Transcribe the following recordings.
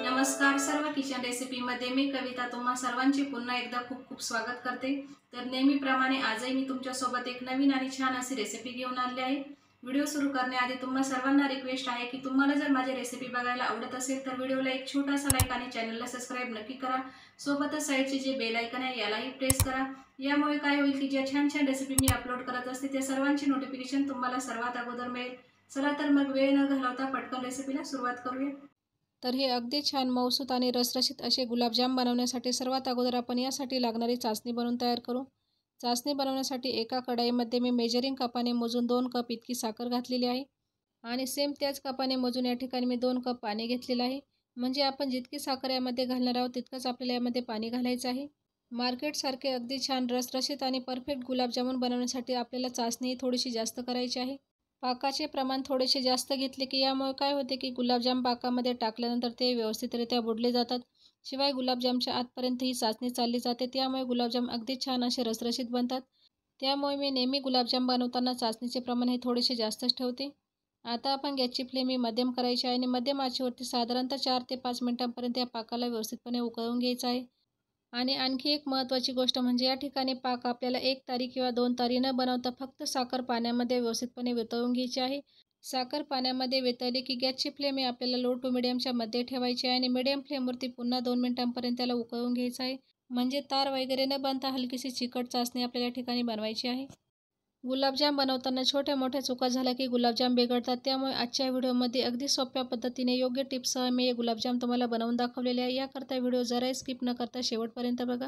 नमस्कार सर्व किचन रेसिपीमध्ये मी कविता तुम्हा सर्वांचे पुन्हा एकदा खूप खूप स्वागत करते। तर नेहमीप्रमाणे आजही मी तुमच्यासोबत एक नवीन आणि छान अशी रेसिपी घेऊन आली आहे। व्हिडिओ सुरू करण्याआधी तुम्हा सर्वांना रिक्वेस्ट आहे की तुम्हाला जर माझी रेसिपी बघायला आवडत असेल तर व्हिडिओला एक छोटासा लाईक आणि चॅनलला सबस्क्राइब नक्की करा। सोबतच साईडचे जे बेल आयकॉन आहे यालाही प्रेस करा। यामुळे काय होईल की ज्या छान छान रेसिपी मी अपलोड करत असते त्या सर्वांची नोटिफिकेशन तुम्हाला सर्वात अगोदर मिळेल। चला तर मग वेळ न घालवता पटकन रेसिपीला सुरुवात करूया। तर हे अगदी छान मऊसूत आणि रसरशीत असे गुलाबजाम बनवण्यासाठी सर्वात अगोदर आपण यासाठी लागणारी चासणी बनवून तयार करू। चासणी बनवण्यासाठी एका कढईमध्ये मी मेजरिंग कपाने मोजून 2 कप इतकी साखर घातलेली आहे आणि सेम त्याच कपाने मोजून या ठिकाणी मी 2 कप पाणी घेतलेलं आहे। म्हणजे आपण जितकी साखर यामध्ये घालणार आहोत तितकंच आपल्याला यामध्ये पाणी घालायचं आहे। मार्केटसारखे अगदी छान रसरशीत आणि परफेक्ट गुलाबजामुन बनवण्यासाठी आपल्याला चासणी थोडीशी जास्त करायची आहे। पाकाचे प्रमाण थोडेसे जास्त घेतले की यामुळे काय होते की गुलाबजाम पाकामध्ये टाकल्यानंतर ते व्यवस्थितरित्या बुडले जातात। शिवाय गुलाबजामच्या आतपर्यंत ही चासणी चालली जाते, त्यामुळे गुलाबजाम अगदी छान असे रसरशीत बनतात। त्यामुळे मी नेहमी गुलाबजाम बनवताना चासणीचे प्रमाण हे थोडेसे जास्तच ठेवते। आता आपण गॅसची फ्लेम ही मध्यम करायची आहे आणि मध्यम आचेवरती साधारणतः 4 ते 5 मिनिटांपर्यंत या पाकाला व्यवस्थितपणे उकळून घ्यायचं आहे। आणि आणखी एक महत्त्वाची गोष्ट म्हणजे या ठिकाणी पाक आपल्याला 1 तारी किंवा 2 तारी न बनवता फक्त साखर पाण्यामध्ये व्यवस्थितपणे वितळून घ्यायची आहे। साखर पाण्यामध्ये वितळली की गॅसची फ्लेम ही आपल्याला लो टू मिडियमच्या मध्ये ठेवायची आहे आणि मिडियम फ्लेमवरती पुन्हा 2 मिनिटांपर्यंत त्याला उकळून घ्यायचं आहे। म्हणजे तार वगैरे न बनता हलकीशी चिकट चासणी आपल्याला या ठिकाणी बनवायची आहे। गुलाबजाम बनवताना छोट्या मोठ्या चुका झाल्या की गुलाबजाम बिघडतात, त्यामुळे आजच्या व्हिडिओमध्ये अगदी सोप्या पद्धतीने योग्य टिप्ससह मी हे गुलाबजाम तुम्हाला बनवून दाखवलेले आहे। याकरता व्हिडिओ जराही स्किप न करता शेवटपर्यंत बघा।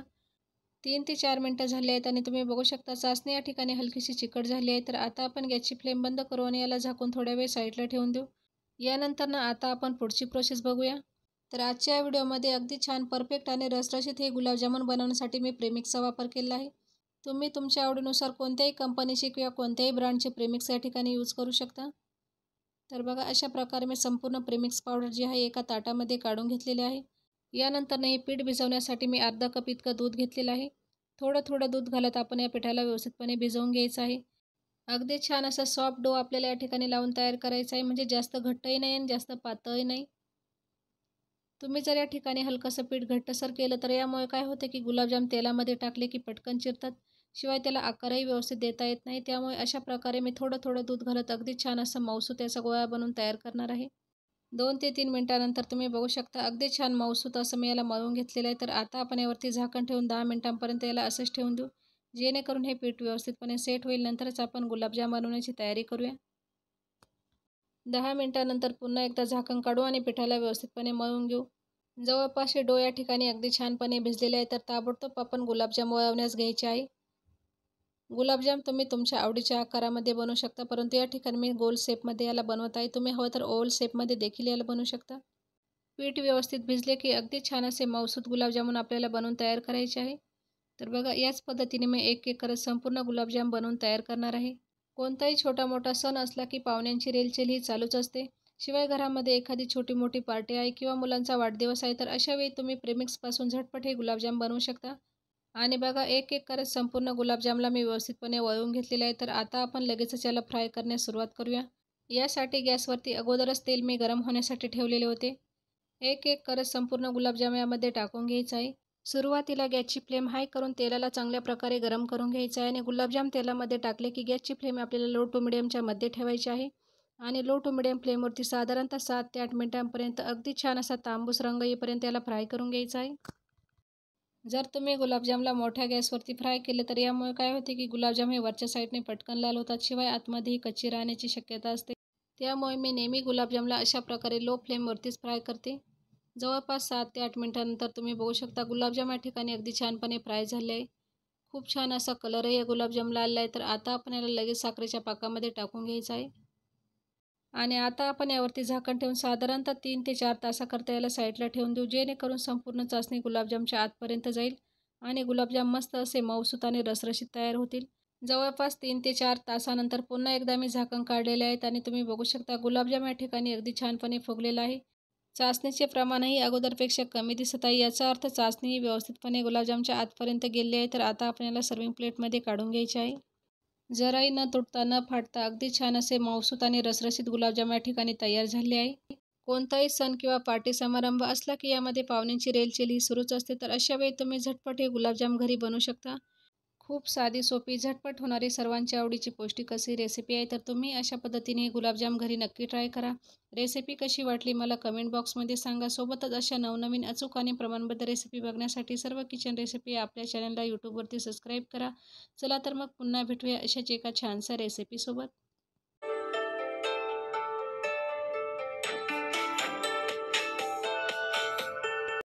3 ते 4 मिनिटं झाली आहेत आणि तुम्ही बघू शकता चासणी या ठिकाणी हलकीशी चिकट झाली आहे। तर आता आपण गॅसची फ्लेम बंद करू आणि याला झाकून थोड्या वेळ साईडला ठेवून देऊ। यानंतर आता आपण पुढची प्रोसेस बघूया। तर आजच्या व्हिडिओमध्ये अगदी छान परफेक्ट आणि रसरशीत हे गुलाबजामुन बनवण्यासाठी मी प्रेमिक्सचा वापर केला आहे। तुम्ही तुमच्या आवडीनुसार कोणत्याही कंपनीचे किंवा कोणत्याही ब्रँडचे प्रेमिक्स या ठिकाणी यूज करू शकता। तर बघा अशा प्रकारे मी संपूर्ण प्रेमिक्स पावडर जी आहे एका ताटामध्ये काढून घेतलेली आहे। यानंतर हे पीठ भिजवण्यासाठी मी अर्धा कप इतकं दूध घेतलेलं आहे। थोडं थोडं दूध घालत आपण या पिठाला व्यवस्थितपणे भिजवून घ्यायचं आहे। अगदी छान असा सॉफ्ट डो आपल्याला या ठिकाणी लावून तयार करायचा आहे, म्हणजे जास्त घट्टही नाही आणि जास्त पातळही नाही। तुम्ही जर या ठिकाणी हलकंसं पीठ घट्टसर केलं तर यामुळे काय होते की गुलाबजाम तेलामध्ये टाकले की पटकन चिरतात, शिवाय त्याला आकारही व्यवस्थित देता येत नाही। त्यामुळे अशा प्रकारे मी थोडं थोडं दूध घालत अगदी छान असं मऊसूत याचा गोळा बनवून तयार करणार आहे। 2 ते 3 मिनिटांनंतर तुम्ही बघू शकता अगदी छान मऊसूत असं मी याला मळून घेतलेलं आहे। तर आता आपण यावरती झाकण ठेवून 10 मिनिटांपर्यंत याला असंच ठेवून देऊ, जेणेकरून हे पीठ व्यवस्थितपणे सेट होईल। नंतरच आपण गुलाबजाम बनवण्याची तयारी करूया। 10 मिनिटांनंतर पुन्हा एकदा झाकण काढू आणि पिठाला व्यवस्थितपणे मळून घेऊ। जवळपास हे डो या ठिकाणी अगदी छानपणे भिजलेले आहे। तर ताबडतोब आपण गुलाबजाम वळवण्यास घ्यायचे आहे। गुलाबजाम तुम्ही तुमच्या आवडीच्या आकारामध्ये बनवू शकता, परंतु या ठिकाणी मी गोल शेपमध्ये याला बनवत आहे। तुम्ही हवं तर ओव्हल शेपमध्ये देखील याला बनवू शकता। पीठ व्यवस्थित भिजले की अगदी छान असे मऊसूत गुलाबजामुन आपल्याला बनवून तयार करायचे आहे। तर बघा याच पद्धतीने मी एक एक करत संपूर्ण गुलाबजाम बनवून तयार करणार आहे। कोणताही छोटा मोठा सण असला की पाहुण्यांची रेलचेल ही चालूच असते। शिवाय घरामध्ये एखादी छोटी मोठी पार्टी आहे किंवा मुलांचा वाढदिवस आहे, तर अशा वेळी तुम्ही प्रेमिक्सपासून झटपट हे गुलाबजाम बनवू शकता। आणि बघा एक एक करत संपूर्ण गुलाबजामला मी व्यवस्थितपणे वळवून घेतलेले आहे। तर आता आपण लगेचच याला फ्राय करण्यास सुरुवात करूया। यासाठी गॅसवरती अगोदरच तेल मी गरम होण्यासाठी ठेवलेले होते। एक एक करत संपूर्ण गुलाबजाम यामध्ये टाकून घ्यायचा आहे। सुरुवातीला गॅसची फ्लेम हाय करून तेलाला चांगल्या प्रकारे गरम करून घ्यायचं आहे आणि गुलाबजाम तेलामध्ये टाकले की गॅसची फ्लेम आपल्याला लो टू मिडियमच्या मध्ये ठेवायची आहे आणि लो टू मिडियम फ्लेमवरती साधारणतः 7 ते 8 मिनिटांपर्यंत अगदी छान असा तांबूस रंग येईपर्यंत याला फ्राय करून घ्यायचा आहे। जर तुम्ही गुलाबजामला मोठ्या गॅसवरती फ्राय केले तर यामुळे काय होते की गुलाबजाम हे वरच्या साईडने पटकन लाल होतात, शिवाय आतमध्येही कच्ची राहण्याची शक्यता असते। त्यामुळे मी नेहमी गुलाबजामला अशा प्रकारे लो फ्लेमवरतीच फ्राय करते। जवळपास 7 ते 8 मिनिटांनंतर तुम्ही बघू शकता गुलाबजाम या ठिकाणी अगदी छानपणे फ्राय झाले आहे। खूप छान असा कलरही या गुलाबजामला आला आहे। तर आता आपण याला लगेच साखरेच्या पाकामध्ये टाकून घ्यायचं आहे आणि आता आपण यावरती झाकण ठेवून साधारणतः 3 ते 4 तासाकरता याला साईडला ठेवून देऊ, जेणेकरून संपूर्ण चासणी गुलाबजामच्या आतपर्यंत जाईल आणि गुलाबजाम मस्त असे मऊसूत आणि रसरशीत तयार होतील। जवळपास 3 ते 4 तासानंतर पुन्हा एकदा मी झाकण काढलेले आहेत आणि तुम्ही बघू शकता गुलाबजाम या ठिकाणी अगदी छानपणे फुगलेला आहे। चासणीचे प्रमाणही अगोदरपेक्षा कमी दिसत आहे, याचा अर्थ चासणी व्यवस्थितपणे गुलाबजामच्या आतपर्यंत गेली आहे। तर आता आपण याला सर्विंग प्लेटमध्ये काढून घ्यायचे आहे। जराही न तुटता न फाटता अगदी छान असे मऊसूत आणि रसरशीत गुलाबजाम या ठिकाणी तयार झाले आहे। कोणताही सण किंवा पार्टी समारंभ असला की यामध्ये पाहुण्यांची रेलचेल ही सुरूच असते. तर अशा वेळी तुम्ही झटपट हे गुलाबजाम घरी बनवू शकता. खूप साधी, सोपी, झटपट होणारी, सर्वांच्या आवडीची पौष्टिक अशी रेसिपी आहे. तर तुम्ही अशा पद्धतीने गुलाबजाम घरी नक्की ट्राय करा. रेसिपी कशी वाटली मला कमेंट बॉक्समध्ये सांगा. सोबतच अशा नवनवीन अचूक आणि प्रमाणबद्ध रेसिपी बघण्यासाठी सर्व किचन रेसिपी आपल्या चॅनलला यूट्यूबवरती सबस्क्राईब करा. चला तर मग पुन्हा भेटूया अशाच एका छानशा रेसिपीसोबत.